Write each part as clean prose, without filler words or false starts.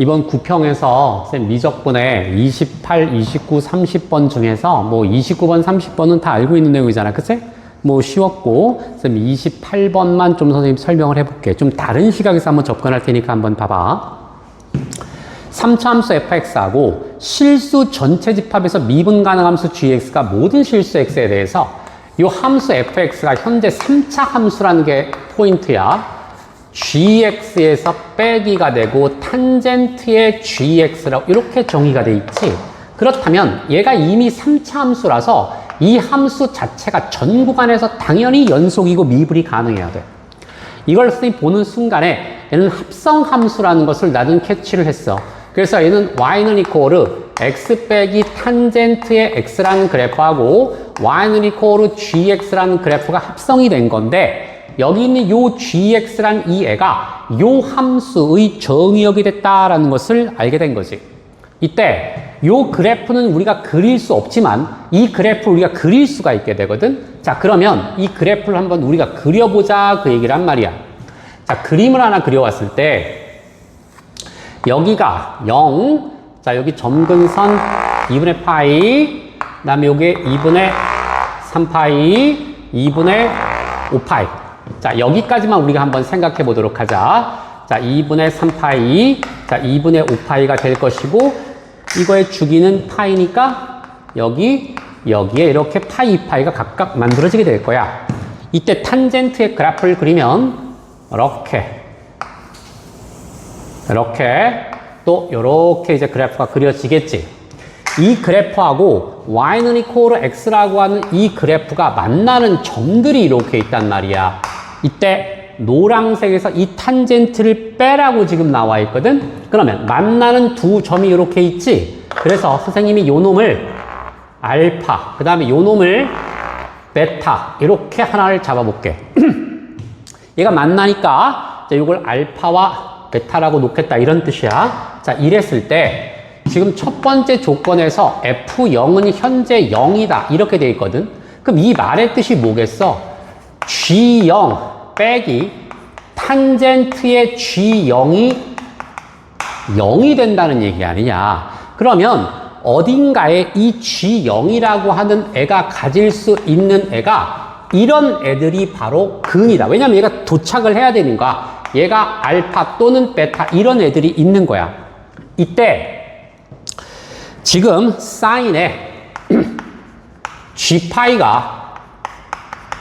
이번 구평에서 쌤 미적분에 28, 29, 30번 중에서 뭐 29번, 30번은 다 알고 있는 내용이잖아. 그치? 뭐 쉬웠고 쌤 28번만 좀 선생님 설명을 해볼게. 좀 다른 시각에서 한번 접근할 테니까 한번 봐봐. 3차 함수 fx하고 실수 전체 집합에서 미분 가능 함수 gx가 모든 실수 x에 대해서 이 함수 fx가 현재 3차 함수라는 게 포인트야. gx에서 빼기가 되고 탄젠트의 gx라고 이렇게 정의가 돼 있지. 그렇다면 얘가 이미 3차 함수라서 이 함수 자체가 전 구간에서 당연히 연속이고 미분이 가능해야 돼. 이걸 선생님이 보는 순간에 얘는 합성 함수라는 것을 나는 캐치를 했어. 그래서 얘는 y는 이코르 x 빼기 탄젠트의 x라는 그래프하고 y는 이코르 gx라는 그래프가 합성이 된 건데 여기 있는 요 gx란 이 애가 요 함수의 정의역이 됐다라는 것을 알게 된 거지. 이때 요 그래프는 우리가 그릴 수 없지만 이 그래프를 우리가 그릴 수가 있게 되거든. 자, 그러면 이 그래프를 한번 우리가 그려보자 그 얘기를 한 말이야. 자, 그림을 하나 그려왔을 때 여기가 0, 자 여기 점근선 2분의 파이, 그 다음에 요게 2분의 3파이, 2분의 5파이. 자, 여기까지만 우리가 한번 생각해 보도록 하자. 자, 2분의 3파이, 자, 2분의 5파이가 될 것이고, 이거의 주기는 파이니까, 여기에 이렇게 파이, 2파이가 각각 만들어지게 될 거야. 이때 탄젠트의 그래프를 그리면, 이렇게, 또, 요렇게 이제 그래프가 그려지겠지. 이 그래프하고 y는 이코르 x라고 하는 이 그래프가 만나는 점들이 이렇게 있단 말이야. 이때 노란색에서 이 탄젠트를 빼라고 지금 나와 있거든. 그러면 만나는 두 점이 이렇게 있지. 그래서 선생님이 요 놈을 알파, 그 다음에 요 놈을 베타 이렇게 하나를 잡아볼게. 얘가 만나니까 이걸 알파와 베타라고 놓겠다 이런 뜻이야. 자, 이랬을 때 지금 첫 번째 조건에서 F0은 현재 0이다 이렇게 돼 있거든. 그럼 이 말의 뜻이 뭐겠어? G0 빼기 탄젠트의 G0이 0이 된다는 얘기 아니냐. 그러면 어딘가에 이 G0이라고 하는 애가 가질 수 있는 애가 이런 애들이 바로 근이다. 왜냐면 얘가 도착을 해야 되는 거야. 얘가 알파 또는 베타 이런 애들이 있는 거야. 이때 지금 사인에 g파이가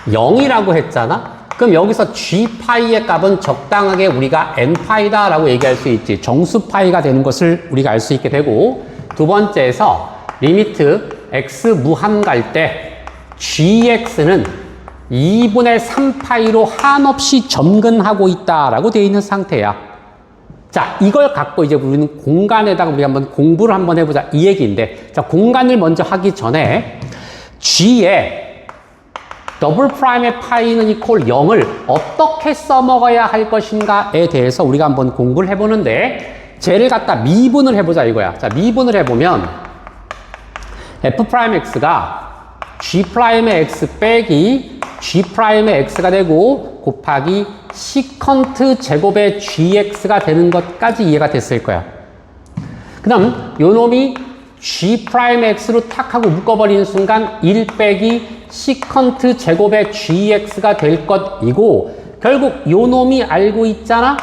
0이라고 했잖아. 그럼 여기서 g파이의 값은 적당하게 우리가 n파이다 라고 얘기할 수 있지. 정수파이가 되는 것을 우리가 알 수 있게 되고, 두 번째에서 리미트 x 무한 갈 때 gx는 2분의 3파이로 한없이 점근하고 있다라고 되어 있는 상태야. 자, 이걸 갖고 이제 우리는 공간에다가 우리 한번 공부를 한번 해보자 이 얘기인데, 자, 공간을 먼저 하기 전에 g에 더블 프라임의 파이는 이퀄 0을 어떻게 써먹어야 할 것인가에 대해서 우리가 한번 공부를 해보는데, 쟤를 갖다 미분을 해보자 이거야. 자, 미분을 해보면 f 프라임 x가 g 프라임의 x 빼기 g 프라임의 x가 되고 곱하기 시컨트 제곱의 gx가 되는 것까지 이해가 됐을 거야. 그 다음 요 놈이 g 프라임 x로 탁 하고 묶어버리는 순간 1 빼기 시컨트 제곱의 gx가 될 것이고, 결국 요 놈이 알고 있잖아.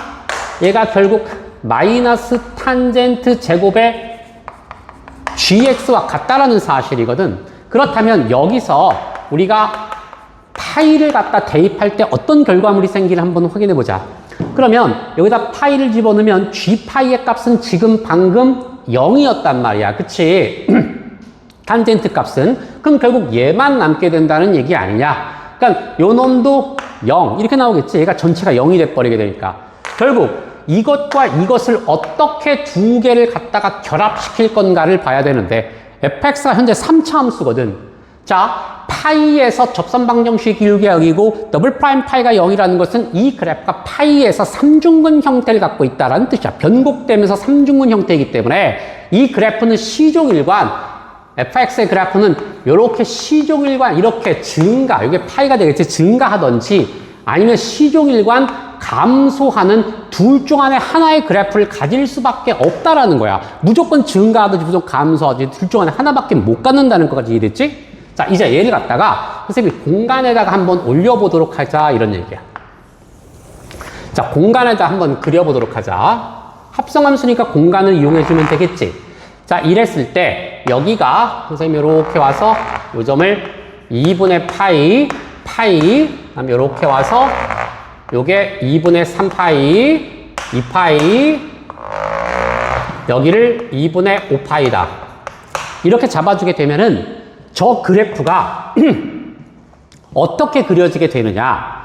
얘가 결국 마이너스 탄젠트 제곱의 gx와 같다라는 사실이거든. 그렇다면 여기서 우리가 파이를 갖다 대입할 때 어떤 결과물이 생기를 한번 확인해 보자. 그러면 여기다 파이를 집어넣으면 g파이의 값은 지금 방금 0이었단 말이야. 그치? 탄젠트 값은. 그럼 결국 얘만 남게 된다는 얘기 아니냐. 그러니까 요 놈도 0 이렇게 나오겠지. 얘가 전체가 0이 돼버리게 되니까. 결국 이것과 이것을 어떻게 두 개를 갖다가 결합시킬 건가를 봐야 되는데, fx가 현재 3차 함수거든. 자, 파이에서 접선방정식 기울기역이고 더블 프라임 파이가 0이라는 것은 이 그래프가 파이에서 삼중근 형태를 갖고 있다는 뜻이야. 변곡되면서 삼중근 형태이기 때문에 이 그래프는 시종일관, fx의 그래프는 이렇게 시종일관 이렇게 증가, 이게 파이가 되겠지, 증가하던지 아니면 시종일관 감소하는 둘 중 안에 하나의 그래프를 가질 수밖에 없다라는 거야. 무조건 증가하든지 무조건 감소하든지 둘 중 안에 하나밖에 못 갖는다는 것까지 이해됐지? 자, 이제 얘를 갖다가 선생님이 공간에다가 한번 올려보도록 하자 이런 얘기야. 자, 공간에다 한번 그려보도록 하자. 합성함수니까 공간을 이용해주면 되겠지. 자, 이랬을 때 여기가 선생님이 이렇게 와서 이 점을 2분의 파이 그다음에 이렇게 와서 요게 2분의 3파이 2파이 여기를 2분의 5파이다. 이렇게 잡아주게 되면은 저 그래프가 어떻게 그려지게 되느냐.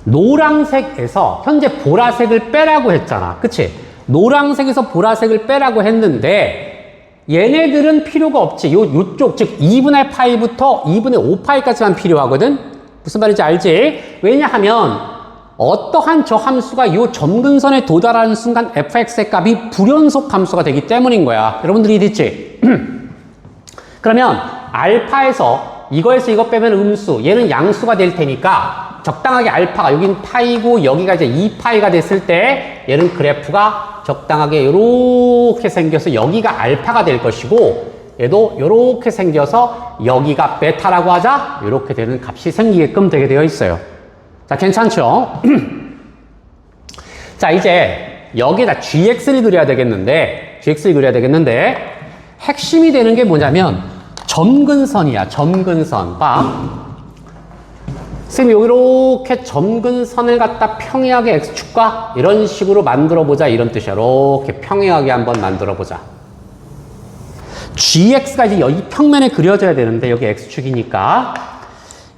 노란색에서 현재 보라색을 빼라고 했잖아. 그치? 노란색에서 보라색을 빼라고 했는데 얘네들은 필요가 없지. 요쪽 즉 2분의 파이부터 2분의 5파이까지만 필요하거든. 무슨 말인지 알지? 왜냐하면 어떠한 저 함수가 요 점근선에 도달하는 순간 fx의 값이 불연속 함수가 되기 때문인 거야. 여러분들이 됐지? 그러면 알파에서 이거에서 이거 빼면 음수, 얘는 양수가 될 테니까 적당하게 알파가 여긴 파이고 여기가 이제 2파이가 됐을 때 얘는 그래프가 적당하게 이렇게 생겨서 여기가 알파가 될 것이고 얘도 이렇게 생겨서 여기가 베타라고 하자 이렇게 되는 값이 생기게끔 되게 되어 있어요. 자, 괜찮죠? 자, 이제 여기다 gx를 그려야 되겠는데 핵심이 되는 게 뭐냐면 점근선이야. 점근선. 봐. 선생님, 이렇게 점근선을 갖다 평행하게 x축과 이런 식으로 만들어보자 이런 뜻이야. 이렇게 평행하게 한번 만들어보자. gx가 이제 여기 평면에 그려져야 되는데 여기 x축이니까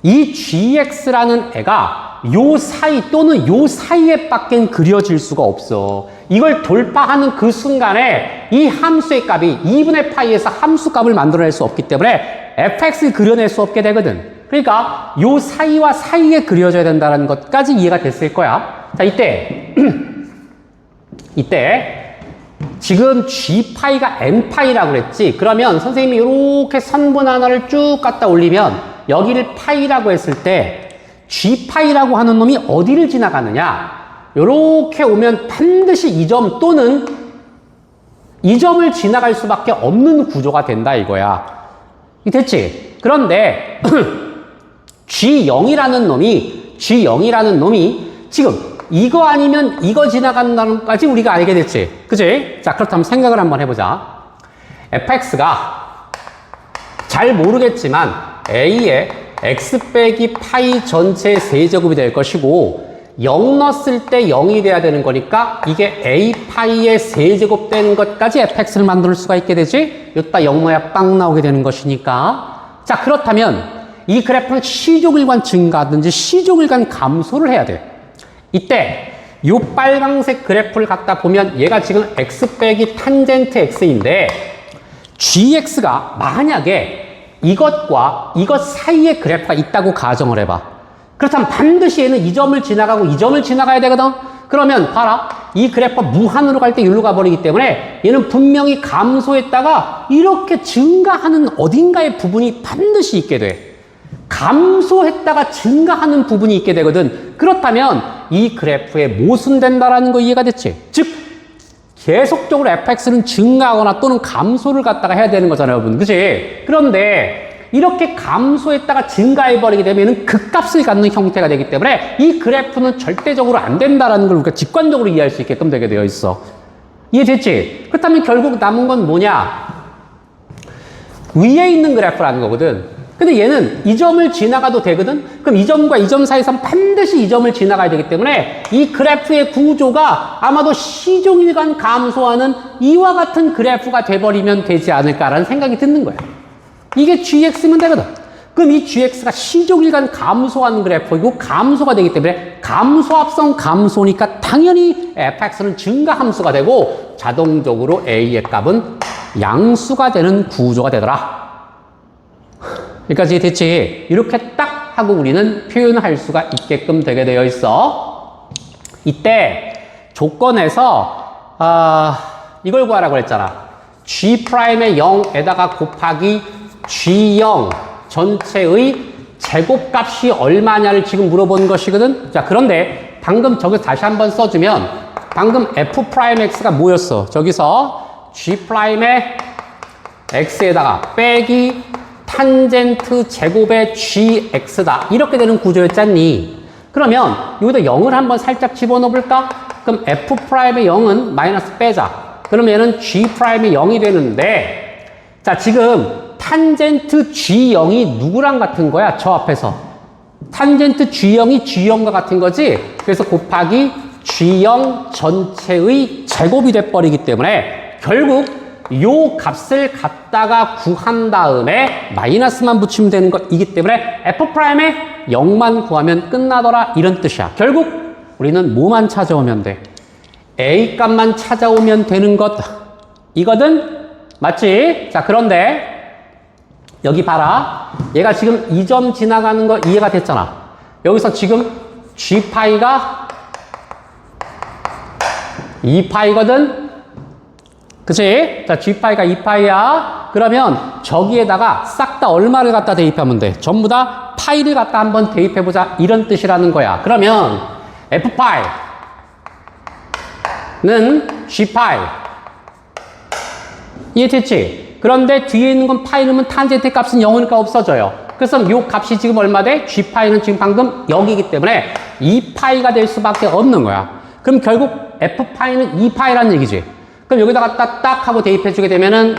이 gx라는 애가 요 사이 또는 요 사이에 밖엔 그려질 수가 없어. 이걸 돌파하는 그 순간에 이 함수의 값이 2분의 파이에서 함수 값을 만들어낼 수 없기 때문에 fx를 그려낼 수 없게 되거든. 그러니까 요 사이와 사이에 그려져야 된다는 것까지 이해가 됐을 거야. 자, 이때 지금 g파이가 n파이라고 그랬지. 그러면 선생님이 이렇게 선분 하나를 쭉 갖다 올리면 여기를 파이라고 했을 때 g파이라고 하는 놈이 어디를 지나가느냐. 이렇게 오면 반드시 이 점 또는 이 점을 지나갈 수밖에 없는 구조가 된다 이거야. 됐지? 그런데 G0이라는 놈이 지금 이거 아니면 이거 지나간다는 것까지 우리가 알게 됐지. 그치? 자, 그렇다면 생각을 한번 해보자. fx가 잘 모르겠지만 a의 x 빼기 파이 전체 세제곱이 될 것이고 0 넣었을 때 0이 돼야 되는 거니까 이게 a 파이의 세제곱 되는 것까지 fx를 만들 수가 있게 되지. 여기다 0 넣어야 빵 나오게 되는 것이니까. 자, 그렇다면 이 그래프는 시종일관 증가하든지 시종일관 감소를 해야 돼. 이때 요 빨강색 그래프를 갖다 보면 얘가 지금 x 빼기 탄젠트 x인데 gx가 만약에 이것과 이것 사이에 그래프가 있다고 가정을 해봐. 그렇다면 반드시 얘는 이 점을 지나가고 이 점을 지나가야 되거든. 그러면 봐라. 이 그래프가 무한으로 갈 때 여기로 가버리기 때문에 얘는 분명히 감소했다가 이렇게 증가하는 어딘가의 부분이 반드시 있게 돼. 감소했다가 증가하는 부분이 있게 되거든. 그렇다면 이 그래프에 모순된다라는 거 이해가 됐지? 즉 계속적으로 fx는 증가하거나 또는 감소를 갖다가 해야 되는 거잖아요, 여러분. 그치? 그런데 이렇게 감소했다가 증가해버리게 되면 극값을 갖는 형태가 되기 때문에 이 그래프는 절대적으로 안 된다라는 걸 우리가 직관적으로 이해할 수 있게끔 되게 되어 있어. 이해됐지? 그렇다면 결국 남은 건 뭐냐? 위에 있는 그래프라는 거거든. 근데 얘는 이 점을 지나가도 되거든? 그럼 이 점과 이 점 사이에서는 반드시 이 점을 지나가야 되기 때문에 이 그래프의 구조가 아마도 시종일관 감소하는 이와 같은 그래프가 돼버리면 되지 않을까라는 생각이 드는 거야. 이게 gx면 되거든. 그럼 이 gx가 시종일관 감소하는 그래프이고 감소가 되기 때문에 감소합성 감소니까 당연히 fx는 증가함수가 되고 자동적으로 a의 값은 양수가 되는 구조가 되더라. 여기까지 됐지? 이렇게 딱 하고 우리는 표현할 수가 있게끔 되게 되어 있어. 이때 조건에서 이걸 구하라고 했잖아. G'의 0에다가 곱하기 G0 전체의 제곱값이 얼마냐를 지금 물어본 것이거든. 자, 그런데 방금 저기서 다시 한번 써주면 방금 F'X가 뭐였어? 저기서 G'의 X에다가 빼기 탄젠트 제곱의 GX다. 이렇게 되는 구조였잖니. 그러면 여기다 0을 한번 살짝 집어넣어 볼까? 그럼 F'의 0은 마이너스 빼자. 그러면 얘는 G'의 0이 되는데, 자, 지금 탄젠트 G0이 누구랑 같은 거야? 저 앞에서. 탄젠트 G0이 G0과 같은 거지? 그래서 곱하기 G0 전체의 제곱이 돼버리기 때문에 결국 요 값을 갖다가 구한 다음에 마이너스만 붙이면 되는 것이기 때문에 F'의 0만 구하면 끝나더라. 이런 뜻이야. 결국 우리는 뭐만 찾아오면 돼? A 값만 찾아오면 되는 것. 이거든? 맞지? 자, 그런데 여기 봐라. 얘가 지금 이 점 지나가는 거 이해가 됐잖아. 여기서 지금 G파이가 2파이거든? 그치? 자, G파이가 2파이야. 그러면 저기에다가 싹 다 얼마를 갖다 대입하면 돼? 전부 다 파이를 갖다 한번 대입해보자. 이런 뜻이라는 거야. 그러면 F파이는 G파이. 이해됐지? 그런데 뒤에 있는 건 파이 넣으면 탄젠트 값은 0이니까 없어져요. 그래서 이 값이 지금 얼마 돼? G파이는 지금 방금 0이기 때문에 2파이가 될 수밖에 없는 거야. 그럼 결국 F파이는 2파이라는 얘기지. 그럼 여기다가 딱 하고 대입해주게 되면은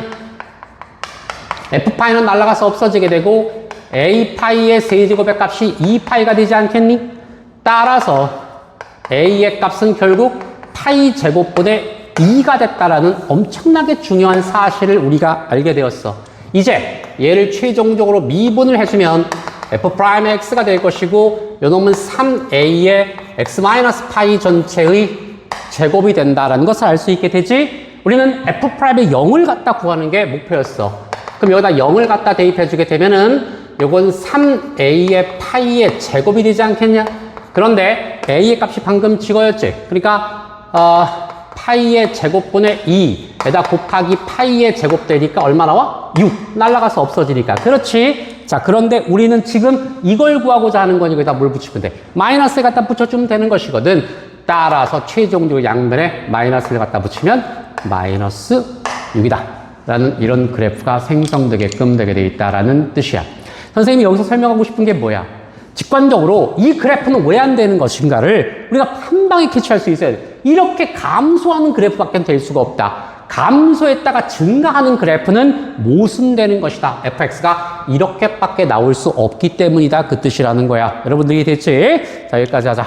F파이는 날아가서 없어지게 되고 A파이의 세제곱의 값이 2파이가 되지 않겠니? 따라서 A의 값은 결국 파이 제곱분의 2가 됐다라는 엄청나게 중요한 사실을 우리가 알게 되었어. 이제 얘를 최종적으로 미분을 해주면 F'의 X가 될 것이고 요놈은 3A의 X-파이 전체의 제곱이 된다라는 것을 알 수 있게 되지. 우리는 F'의 0을 갖다 구하는 게 목표였어. 그럼 여기다 0을 갖다 대입해주게 되면은 요건 3A의 파이의 제곱이 되지 않겠냐? 그런데 A의 값이 방금 찍어였지. 그러니까 파이의 제곱분의 2에다 곱하기 파이의 제곱 되니까 얼마 나와? 6. 날아가서 없어지니까. 그렇지. 자, 그런데 우리는 지금 이걸 구하고자 하는 거니까 여기다 뭘 붙이면 돼? 마이너스 갖다 붙여주면 되는 것이거든. 따라서 최종적으로 양면에 마이너스를 갖다 붙이면 마이너스 6이다. 라는 이런 그래프가 생성되게끔 되게 돼 있다라는 뜻이야. 선생님이 여기서 설명하고 싶은 게 뭐야? 직관적으로 이 그래프는 왜 안 되는 것인가를 우리가 한 방에 캐치할 수 있어야 돼. 이렇게 감소하는 그래프밖에 될 수가 없다. 감소했다가 증가하는 그래프는 모순되는 것이다. fx가 이렇게밖에 나올 수 없기 때문이다. 그 뜻이라는 거야. 여러분들이 됐지? 자, 여기까지 하자.